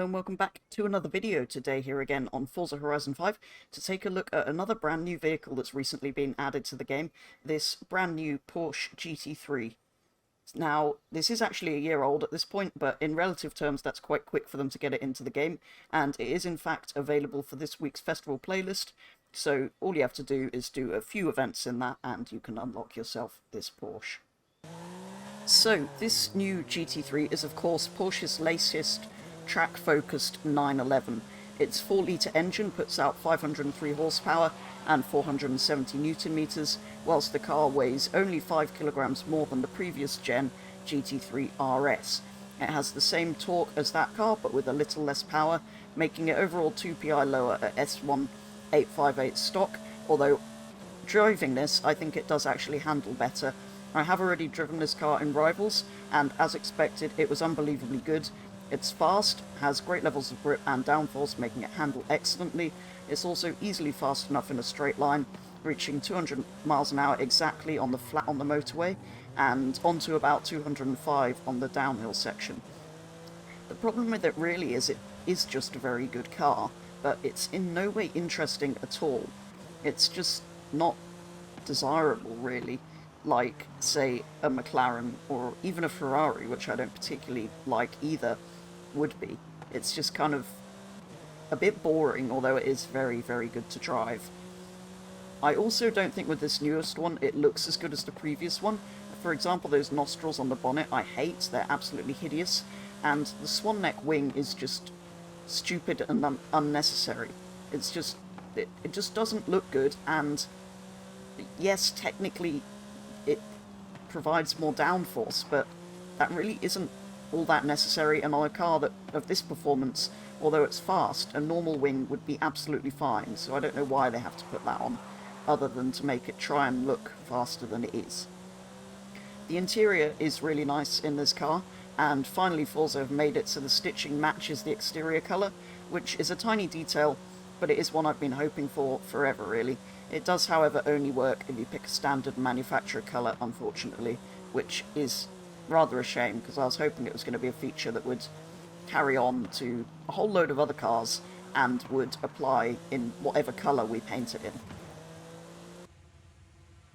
Hello and welcome back to another video today here again on Forza Horizon 5 to take a look at another brand new vehicle that's recently been added to the game, this brand new Porsche GT3. Now, this is actually a year old at this point, but in relative terms that's quite quick for them to get it into the game, and it is in fact available for this week's festival playlist, so all you have to do is do a few events in that and you can unlock yourself this Porsche. So, this new GT3 is of course Porsche's latest track-focused 911. Its 4-litre engine puts out 503 horsepower and 470 newton meters, whilst the car weighs only 5 kilograms more than the previous gen GT3 RS. It has the same torque as that car, but with a little less power, making it overall 2 PI lower at S1858 stock, although driving this, I think it does actually handle better. I have already driven this car in Rivals, and as expected, it was unbelievably good. It's fast, has great levels of grip and downforce, making it handle excellently. It's also easily fast enough in a straight line, reaching 200 miles an hour exactly on the flat on the motorway, and onto about 205 on the downhill section. The problem with it really is it is just a very good car, but it's in no way interesting at all. It's just not desirable, really, like, say, a McLaren or even a Ferrari, which I don't particularly like either, would be. It's just kind of a bit boring, although it is very, very good to drive. I also don't think with this newest one it looks as good as the previous one. For example, those nostrils on the bonnet I hate, they're absolutely hideous, and the swan neck wing is just stupid and unnecessary. It's just, it just doesn't look good, and yes, technically it provides more downforce, but that really isn't all that necessary, and on a car that of this performance, although it's fast, a normal wing would be absolutely fine, so I don't know why they have to put that on, other than to make it try and look faster than it is. The interior is really nice in this car, and finally Forza have made it so the stitching matches the exterior colour, which is a tiny detail, but it is one I've been hoping for forever, really. It does, however, only work if you pick a standard manufacturer colour, unfortunately, which is rather a shame, because I was hoping it was going to be a feature that would carry on to a whole load of other cars and would apply in whatever colour we paint it in.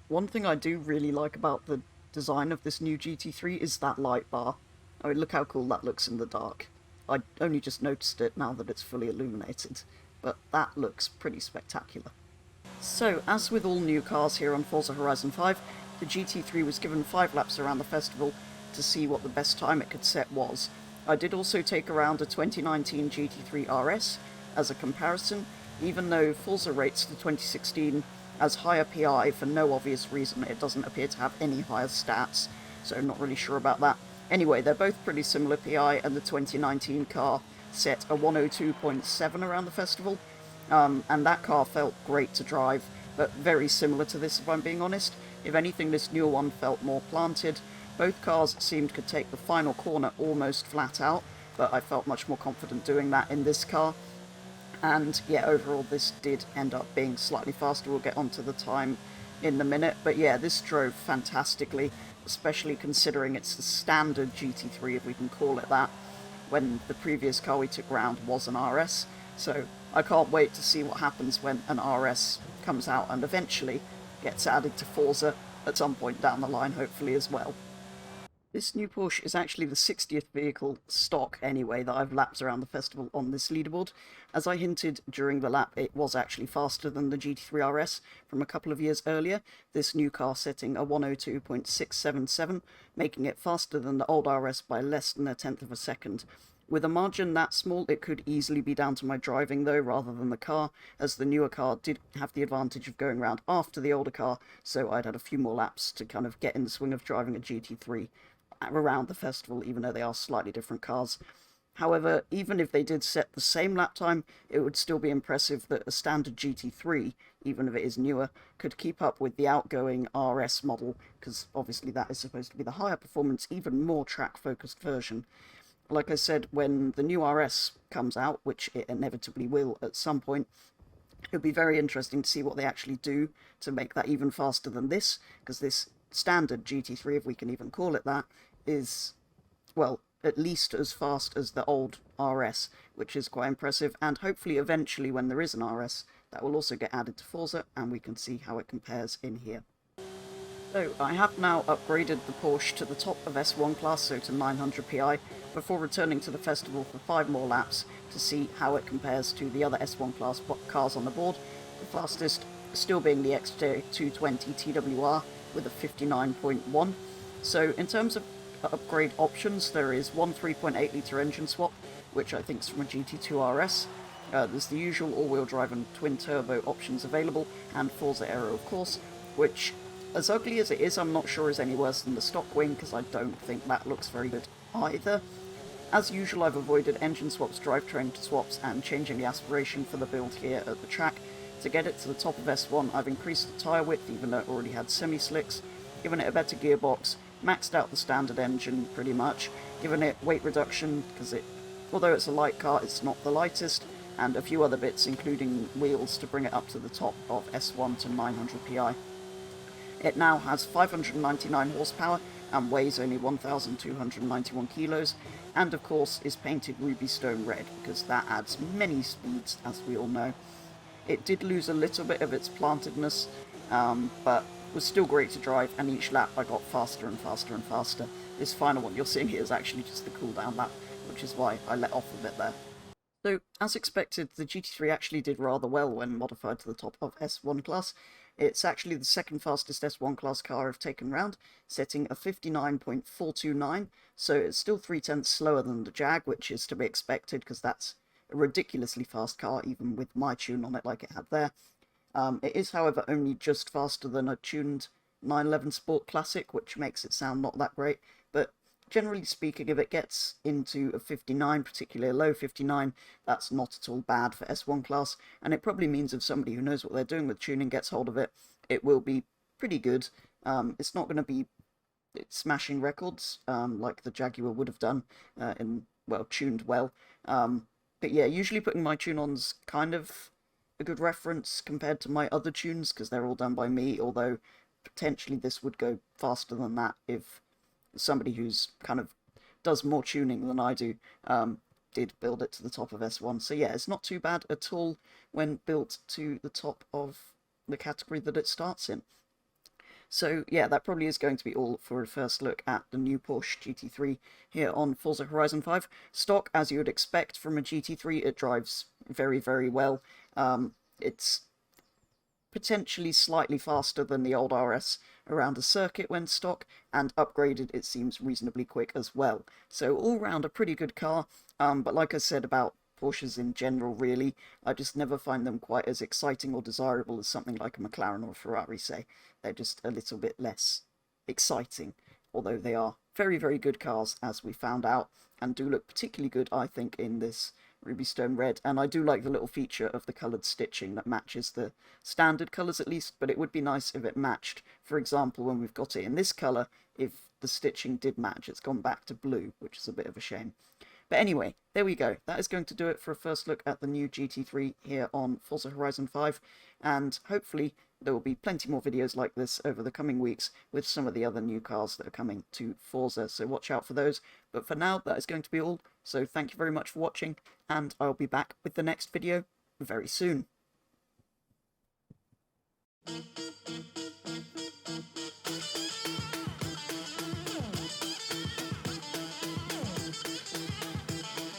One thing I do really like about the design of this new GT3 is that light bar. I mean, look how cool that looks in the dark. I only just noticed it now that it's fully illuminated, but that looks pretty spectacular. So, as with all new cars here on Forza Horizon 5, the GT3 was given 5 laps around the festival to see what the best time it could set was. I did also take around a 2019 GT3 RS as a comparison, even though Forza rates the 2016 as higher PI for no obvious reason. It doesn't appear to have any higher stats, so I'm not really sure about that. Anyway, they're both pretty similar PI, and the 2019 car set a 102.7 around the festival, and that car felt great to drive, but very similar to this if I'm being honest. If anything, this newer one felt more planted. Both cars seemed to take the final corner almost flat out, but I felt much more confident doing that in this car. And yeah, overall this did end up being slightly faster. We'll get onto the time in a minute, but yeah, this drove fantastically, especially considering it's the standard GT3, if we can call it that, when the previous car we took round was an RS. So I can't wait to see what happens when an RS comes out and eventually gets added to Forza at some point down the line, hopefully, as well. This new Porsche is actually the 60th vehicle, stock anyway, that I've lapped around the festival on this leaderboard. As I hinted during the lap, it was actually faster than the GT3 RS from a couple of years earlier, this new car setting a 102.677, making it faster than the old RS by less than a tenth of a second. With a margin that small, it could easily be down to my driving though, rather than the car, as the newer car did have the advantage of going round after the older car, so I'd had a few more laps to kind of get in the swing of driving a GT3 around the festival, even though they are slightly different cars. However, even if they did set the same lap time, it would still be impressive that a standard GT3, even if it is newer, could keep up with the outgoing RS model, because obviously that is supposed to be the higher performance, even more track-focused version. Like I said, when the new RS comes out, which it inevitably will at some point, it'll be very interesting to see what they actually do to make that even faster than this, because this standard GT3, if we can even call it that, is, well, at least as fast as the old RS, which is quite impressive, and hopefully eventually when there is an RS, that will also get added to Forza, and we can see how it compares in here. So, I have now upgraded the Porsche to the top of S1 class, so to 900 PI, before returning to the festival for 5 more laps to see how it compares to the other S1 class cars on the board, the fastest still being the XJ220 TWR with a 59.1. So in terms of upgrade options, there is one 3.8 litre engine swap, which I think is from a GT2 RS. There's the usual all-wheel drive and twin-turbo options available, and Forza Aero, of course, which, as ugly as it is, I'm not sure is any worse than the stock wing, because I don't think that looks very good either. As usual, I've avoided engine swaps, drivetrain swaps, and changing the aspiration for the build here at the track. To get it to the top of S1, I've increased the tyre width, even though it already had semi-slicks, given it a better gearbox, maxed out the standard engine pretty much, given it weight reduction, because although it's a light car, it's not the lightest, and a few other bits, including wheels, to bring it up to the top of S1 to 900 PI. It now has 599 horsepower and weighs only 1,291 kilos, and of course is painted ruby stone red, because that adds many speeds, as we all know. It did lose a little bit of its plantedness, but was still great to drive, and each lap I got faster and faster and faster. This final one you're seeing here is actually just the cooldown lap, which is why I let off a bit there. So, as expected, the GT3 actually did rather well when modified to the top of S1 class. It's actually the second fastest S1 class car I've taken round, setting a 59.429, so it's still 0.3 slower than the Jag, which is to be expected because that's a ridiculously fast car, even with my tune on it like it had there. It is, however, only just faster than a tuned 911 Sport Classic, which makes it sound not that great, but generally speaking, if it gets into a 59, particularly a low 59, that's not at all bad for S1 class, and it probably means if somebody who knows what they're doing with tuning gets hold of it, it will be pretty good. It's not going to be smashing records like the Jaguar would have done, tuned well. But yeah, usually putting my tune-on's kind of a good reference compared to my other tunes, because they're all done by me, although potentially this would go faster than that if somebody who's kind of does more tuning than I do did build it to the top of S1. So yeah, it's not too bad at all when built to the top of the category that it starts in. So yeah, that probably is going to be all for a first look at the new Porsche GT3 here on Forza Horizon 5. Stock, as you would expect from a GT3, it drives very, very well. It's potentially slightly faster than the old RS around a circuit when stock, and upgraded it seems reasonably quick as well. So all round a pretty good car, but like I said about Porsches in general really, I just never find them quite as exciting or desirable as something like a McLaren or a Ferrari, say. They're just a little bit less exciting, although they are very, very good cars, as we found out, and do look particularly good, I think, in this Ruby Stone Red, and I do like the little feature of the coloured stitching that matches the standard colours at least, but it would be nice if it matched. For example, when we've got it in this colour, if the stitching did match, it's gone back to blue, which is a bit of a shame. But anyway, there we go. That is going to do it for a first look at the new GT3 here on Forza Horizon 5, and hopefully there will be plenty more videos like this over the coming weeks with some of the other new cars that are coming to Forza, so watch out for those. But for now, that is going to be all, so thank you very much for watching, and I'll be back with the next video very soon.